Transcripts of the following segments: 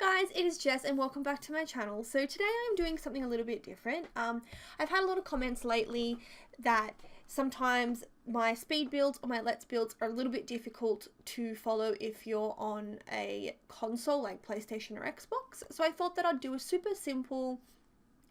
Hi guys, it is Jess and welcome back to my channel. So today I'm doing something a little bit different. I've had a lot of comments lately that sometimes my speed builds or my let's builds are a little bit difficult to follow if you're on a console like PlayStation or Xbox. So I thought that I'd do a super simple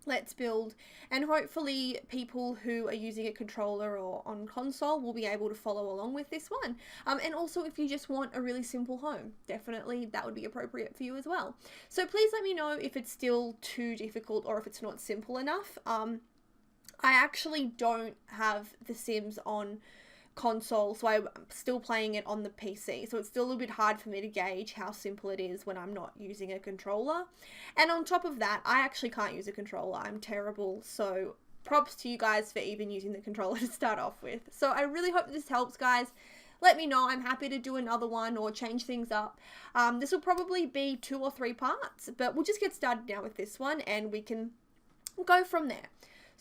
let's build, and hopefully people who are using a controller or on console will be able to follow along with this one. And also if you just want a really simple home, definitely that would be appropriate for you as well. So please let me know if it's still too difficult or if it's not simple enough. I actually don't have The Sims on console, so I'm still playing it on the PC, so it's still a little bit hard for me to gauge how simple it is when I'm not using a controller. And on top of that, I actually can't use a controller. I'm terrible, so props to you guys for even using the controller to start off with. So I really hope this helps, guys. Let me know. I'm happy to do another one or change things up. This will probably be 2 or 3 parts, but we'll just get started now with this one and we can go from there.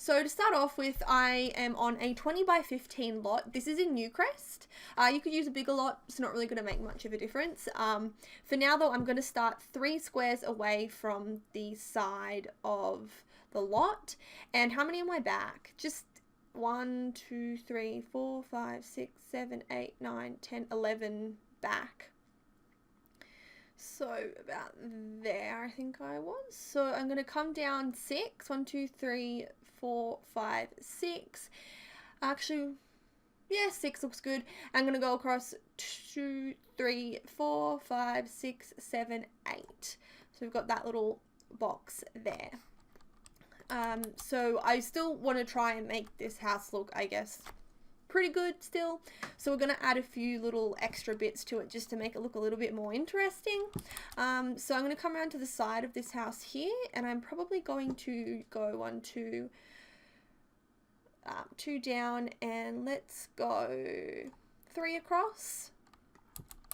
So to start off with, I am on a 20 by 15 lot. This is in Newcrest. You could use a bigger lot. It's not really going to make much of a difference. For now though, I'm going to start 3 squares away from the side of the lot. And how many am I back? Just 1, 2, 3, 4, 5, 6, 7, 8, 9, 10, 11 back. So about there I think I was. So I'm going to come down 6. 1, 2, 3, 4, 5, 6. Actually, yeah, 6 looks good. I'm going to go across 2, 3, 4, 5, 6, 7, 8. So we've got that little box there. So I still want to try and make this house look, I guess, pretty good still. So we're going to add a few little extra bits to it just to make it look a little bit more interesting. So I'm going to come around to the side of this house here, and I'm probably going to go 1, 2, 2 down, and let's go 3 across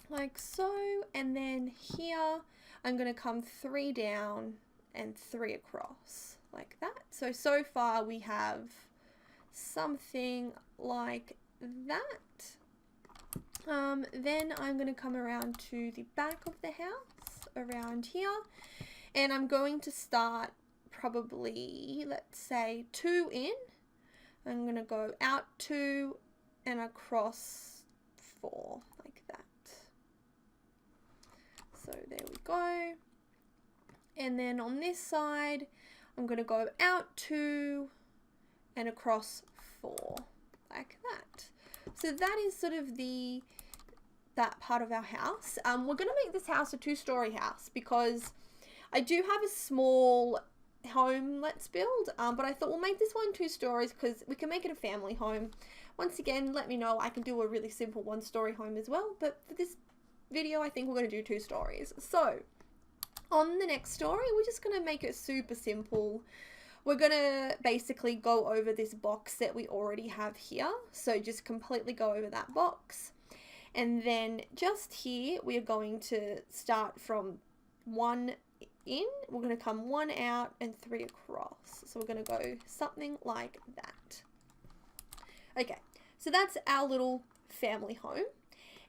like so. And then here I'm going to come 3 down and 3 across like that. So far we have something like that. Then I'm going to come around to the back of the house around here, and I'm going to start probably, let's say, 2 in. I'm going to go out 2 and across 4 like that. So there we go. And then on this side I'm going to go out 2 and across 4 like that. So that is sort of that part of our house. We're going to make this house a 2-story house because I do have a small home let's build, but I thought we'll make this one 2 stories because we can make it a family home. Once again, let me know, I can do a really simple 1-story home as well, but for this video I think we're going to do 2 stories. So on the next story we're just going to make it super simple. We're going to basically go over this box that we already have here. So just completely go over that box. And then just here, we are going to start from 1 in. We're going to come 1 out and 3 across. So we're going to go something like that. Okay, so that's our little family home.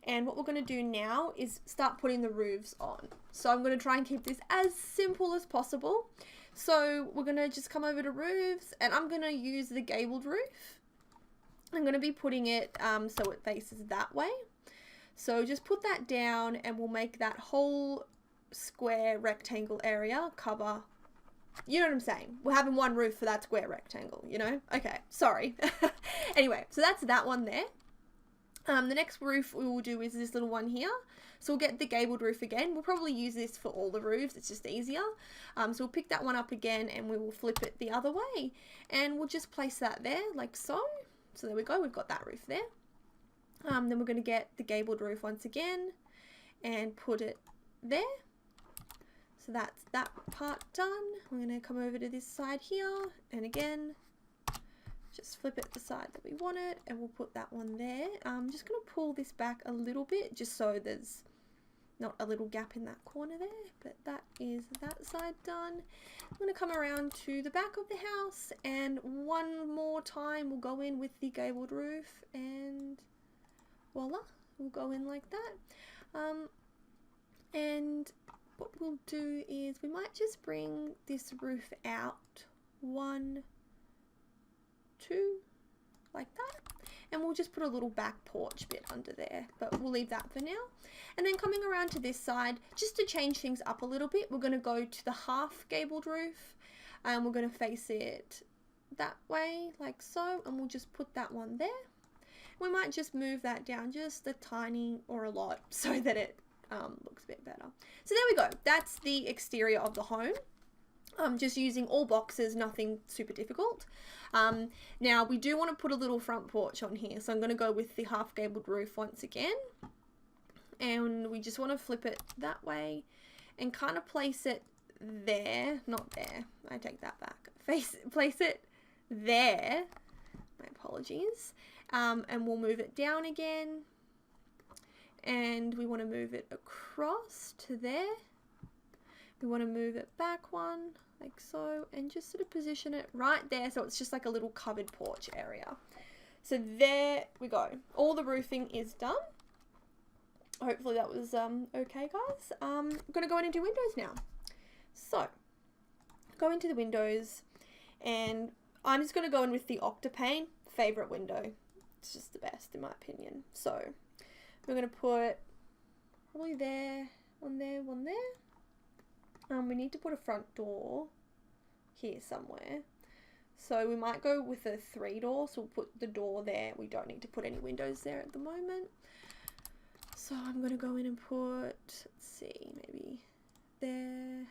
And what we're going to do now is start putting the roofs on. So I'm going to try and keep this as simple as possible. So we're going to just come over to roofs, and I'm going to use the gabled roof. I'm going to be putting it so it faces that way. So just put that down and we'll make that whole square rectangle area cover. You know what I'm saying? We're having one roof for that square rectangle, you know? Okay, sorry. Anyway, so that's that one there. The next roof we will do is this little one here. So we'll get the gabled roof again. We'll probably use this for all the roofs. It's just easier. So we'll pick that one up again and we will flip it the other way. And we'll just place that there like so. So there we go. We've got that roof there. Then we're going to get the gabled roof once again and put it there. So that's that part done. We're going to come over to this side here. And again, just flip it the side that we want it, and we'll put that one there. I'm just going to pull this back a little bit just so there's not a little gap in that corner there, but that is that side done. I'm going to come around to the back of the house, and one more time we'll go in with the gabled roof, and voila, we'll go in like that. And what we'll do is we might just bring this roof out 1, 2, like that. And we'll just put a little back porch bit under there, but we'll leave that for now. And then coming around to this side, just to change things up a little bit, we're going to go to the half gabled roof, and we're going to face it that way, like so, and we'll just put that one there. We might just move that down just a tiny or a lot so that it looks a bit better. So there we go. That's the exterior of the home. Just using all boxes, nothing super difficult. Now we do want to put a little front porch on here, so I'm going to go with the half gabled roof once again, and we just want to flip it that way and kind of place it there, not there, I take that back, place it there, my apologies, and we'll move it down again, and we want to move it across to there. We want to move it back one, like so, and just sort of position it right there so it's just like a little covered porch area. So there we go. All the roofing is done. Hopefully that was okay, guys. I'm going to go in and do windows now. So, go into the windows, and I'm just going to go in with the Octapane, favorite window. It's just the best in my opinion. So, we're going to put probably there, one there, one there. We need to put a front door here somewhere. So we might go with a 3-door, so we'll put the door there. We don't need to put any windows there at the moment. So I'm going to go in and put, let's see, maybe there.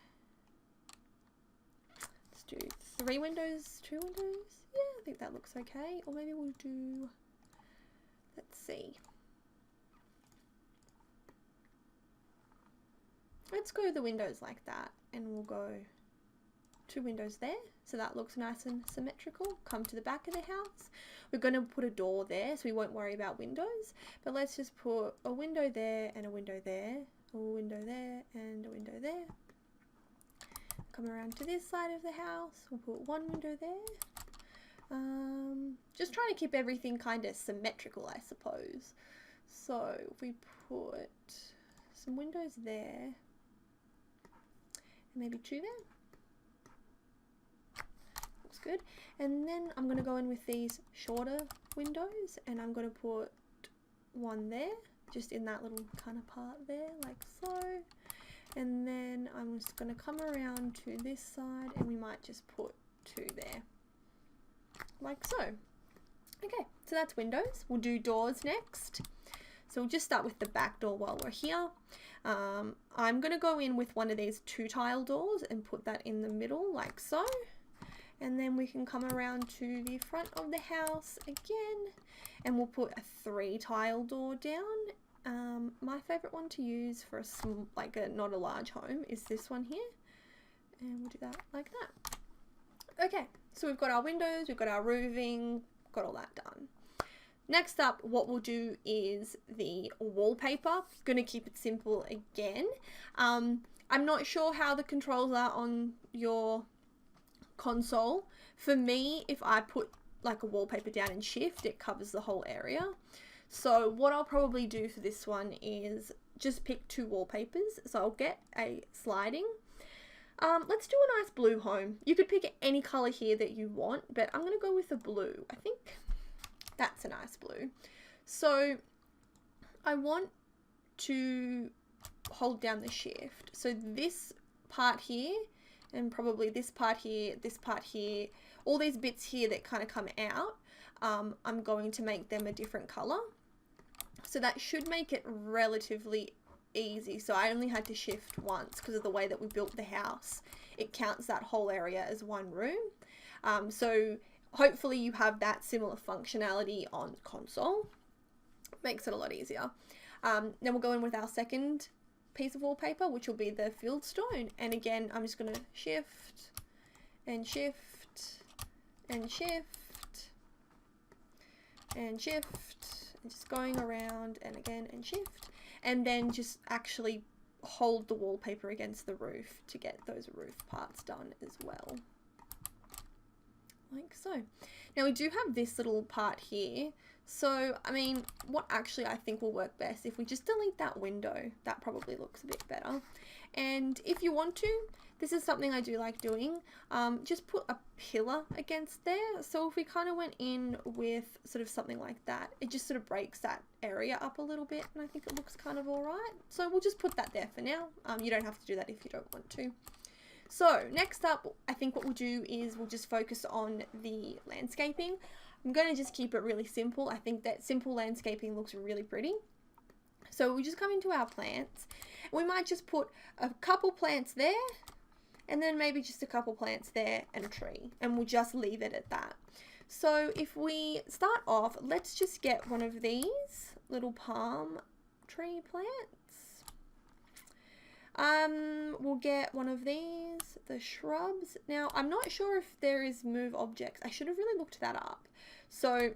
Let's do 3 windows, 2 windows. Yeah, I think that looks okay. Or maybe we'll do, let's see. Let's go the windows like that, and we'll go 2 windows there, so that looks nice and symmetrical. Come to the back of the house. We're going to put a door there, so we won't worry about windows, but let's just put a window there and a window there, a window there and a window there. Come around to this side of the house, we'll put 1 window there. Just trying to keep everything kind of symmetrical, I suppose. So if we put some windows there, maybe 2 there. Looks good. And then I'm going to go in with these shorter windows, and I'm going to put 1 there, just in that little kind of part there, like so. And then I'm just going to come around to this side, and we might just put 2 there, like so. Okay, so that's windows. We'll do doors next. So we'll just start with the back door while we're here. I'm going to go in with one of these 2-tile doors and put that in the middle like so. And then we can come around to the front of the house again, and we'll put a 3-tile door down. My favourite one to use for not a large home is this one here. And we'll do that like that. Okay, so we've got our windows, we've got our roofing, got all that done. Next up, what we'll do is the wallpaper. Going to keep it simple again. I'm not sure how the controls are on your console. For me, if I put like a wallpaper down and shift, it covers the whole area. So what I'll probably do for this one is just pick 2 wallpapers. So I'll get a sliding. Let's do a nice blue home. You could pick any color here that you want, but I'm going to go with the blue. I think that's a nice blue. So I want to hold down the shift. So this part here, and probably this part here, all these bits here that kind of come out, I'm going to make them a different color. So that should make it relatively easy. So I only had to shift once because of the way that we built the house. It counts that whole area as 1 room. So hopefully you have that similar functionality on console. Makes it a lot easier. Then we'll go in with our second piece of wallpaper, which will be the fieldstone. And again, I'm just going to shift and shift and shift and shift, and just going around and again and shift, and then just actually hold the wallpaper against the roof to get those roof parts done as well. Like so. Now we do have this little part here. So, I mean, what actually I think will work best, if we just delete that window, that probably looks a bit better. And if you want to, this is something I do like doing, just put a pillar against there. So if we kind of went in with sort of something like that, it just sort of breaks that area up a little bit, and I think it looks kind of alright. So we'll just put that there for now. You don't have to do that if you don't want to. So next up, I think what we'll do is we'll just focus on the landscaping. I'm going to just keep it really simple. I think that simple landscaping looks really pretty. So we just come into our plants. We might just put a couple plants there, and then maybe just a couple plants there and a tree, and we'll just leave it at that. So if we start off, let's just get one of these little palm tree plants. We'll get one of these, the shrubs. Now, I'm not sure if there is move objects. I should have really looked that up. So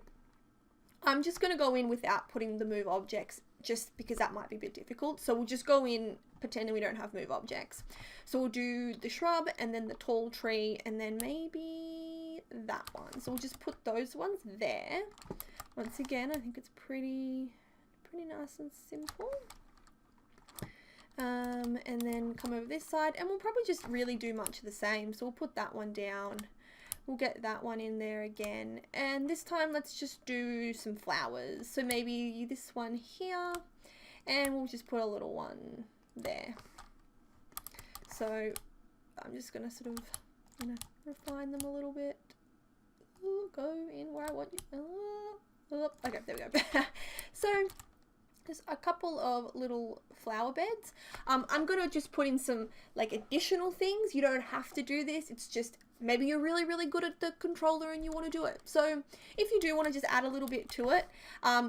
I'm just going to go in without putting the move objects, just because that might be a bit difficult. So we'll just go in pretending we don't have move objects. So we'll do the shrub and then the tall tree and then maybe that one. So we'll just put those ones there. Once again, I think it's pretty nice and simple. And then come over this side, and we'll probably just really do much of the same. So we'll put that one down. We'll get that one in there again. And this time, let's just do some flowers. So maybe this one here, and we'll just put a little one there. So I'm just going to sort of, refine them a little bit. Ooh, go in where I want you. Okay, there we go. So there's a couple of little flower beds. I'm going to just put in some like additional things. You don't have to do this. It's just maybe you're really, really good at the controller and you want to do it. So if you do want to just add a little bit to it,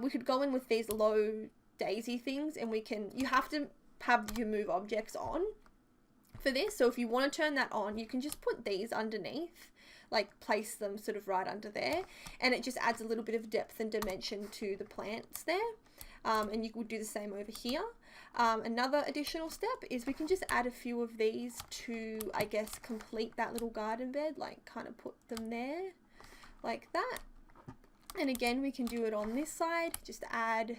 we could go in with these low daisy things, and you have to have your move objects on for this. So if you want to turn that on, you can just put these underneath, like place them sort of right under there, and it just adds a little bit of depth and dimension to the plants there. And you would do the same over here. Another additional step is we can just add a few of these to, I guess, complete that little garden bed, like kind of put them there like that. And again, we can do it on this side, just add,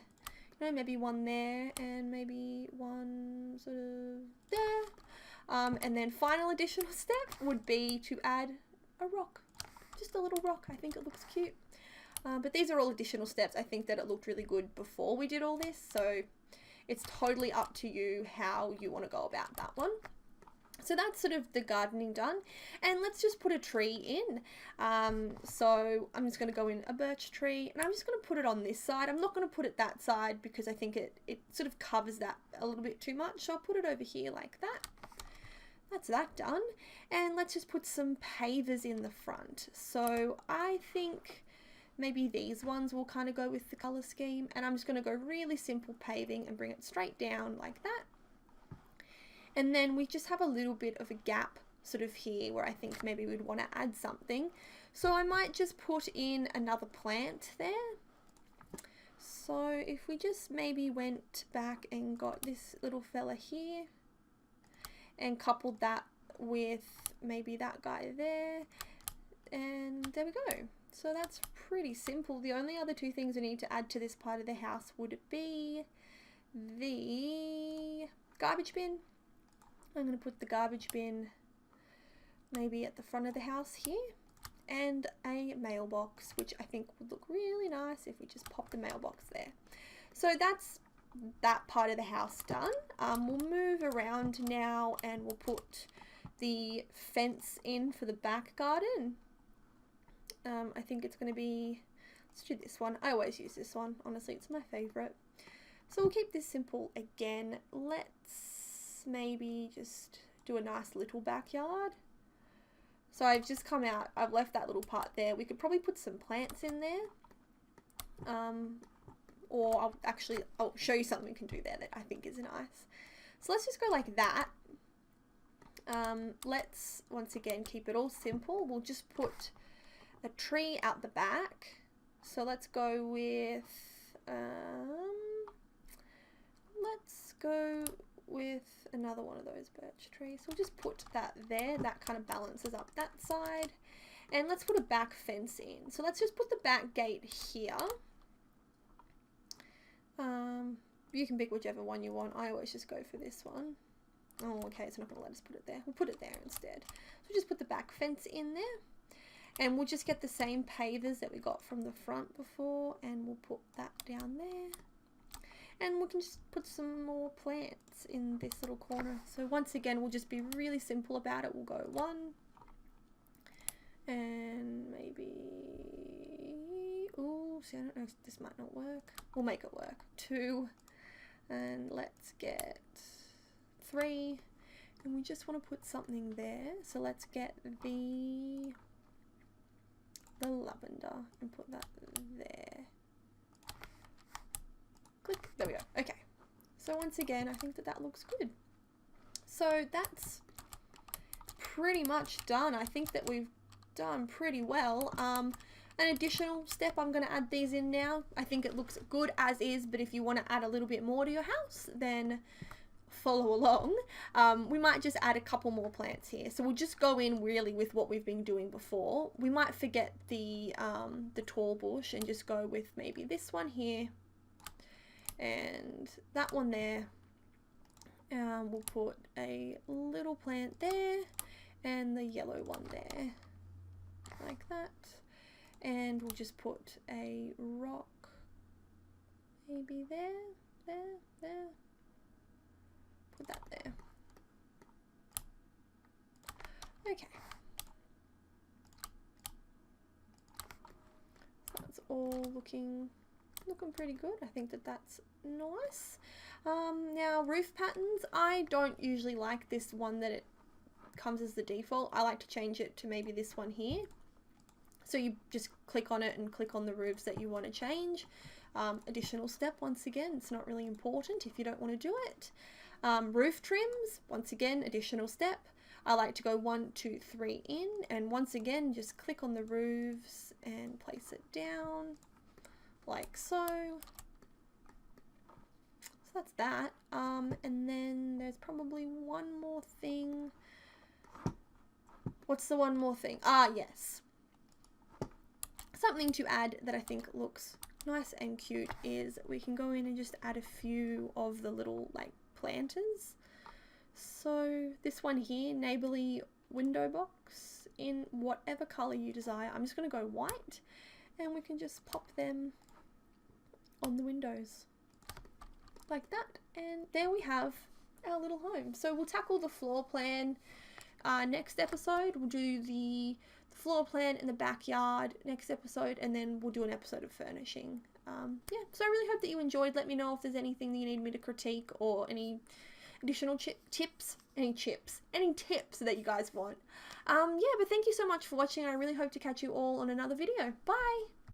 maybe one there and maybe one sort of there. And then final additional step would be to add a rock, just a little rock. I think it looks cute. But these are all additional steps. I think that it looked really good before we did all this, so it's totally up to you how you want to go about that one. So that's sort of the gardening done, and let's just put a tree in. So I'm just going to go in a birch tree, and I'm just going to put it on this side. I'm not going to put it that side because I think it sort of covers that a little bit too much, so I'll put it over here like that. That's that done, and let's just put some pavers in the front. So I think maybe these ones will kind of go with the color scheme, and I'm just going to go really simple paving and bring it straight down like that. And then we just have a little bit of a gap sort of here where I think maybe we'd want to add something. So I might just put in another plant there. So if we just maybe went back and got this little fella here and coupled that with maybe that guy there, and there we go. So that's pretty simple. The only other two things we need to add to this part of the house would be the garbage bin. I'm going to put the garbage bin maybe at the front of the house here, and a mailbox, which I think would look really nice if we just pop the mailbox there. So that's that part of the house done. We'll move around now and we'll put the fence in for the back garden. I think it's going to be, let's do this one. I always use this one. Honestly, it's my favorite. So we'll keep this simple again. Let's maybe just do a nice little backyard. So I've just come out, I've left that little part there. We could probably put some plants in there. Or I'll show you something we can do there that I think is nice. So let's just go like that. Let's once again keep it all simple. We'll just put a tree out the back. So let's go with another one of those birch trees. So we'll just put that there. That kind of balances up that side. And let's put a back fence in. So let's just put the back gate here. You can pick whichever one you want. I always just go for this one. Oh, okay, it's not going to let us put it there. We'll put it there instead. So we'll just put the back fence in there. And we'll just get the same pavers that we got from the front before, and we'll put that down there. And we can just put some more plants in this little corner. So once again, we'll just be really simple about it. We'll go 1, and maybe, ooh, see, I don't know, this might not work. We'll make it work. 2, and let's get 3, and we just want to put something there. So let's get the lavender and put that there. Click, there we go. Okay, so once again, I think that that looks good. So that's pretty much done. I think that we've done pretty well. An additional step, I'm going to add these in now. I think it looks good as is, but if you want to add a little bit more to your house, then follow along. We might just add a couple more plants here. So we'll just go in really with what we've been doing before. We might forget the tall bush and just go with maybe this one here and that one there. We'll put a little plant there and the yellow one there, like that. And we'll just put a rock maybe there. Put that there. Okay. That's all looking pretty good. I think that that's nice. Now roof patterns, I don't usually like this one that it comes as the default. I like to change it to maybe this one here. So you just click on it and click on the roofs that you want to change. Additional step, once again, it's not really important if you don't want to do it. Roof trims, once again, additional step. I like to go 1, 2, 3 in, and once again, just click on the roofs and place it down, like so. So that's that. And then there's probably one more thing. What's the one more thing? Ah, yes. Something to add that I think looks nice and cute is we can go in and just add a few of the little like planters. So this one here, neighborly window box, in whatever color you desire. I'm just going to go white, and we can just pop them on the windows like that, and there we have our little home. So we'll tackle the floor plan next episode. We'll do the floor plan in the backyard next episode, and then we'll do an episode of furnishing. Yeah, so I really hope that you enjoyed. Let me know if there's anything that you need me to critique or any additional tips that you guys want. Yeah, but thank you so much for watching. I really hope to catch you all on another video. Bye!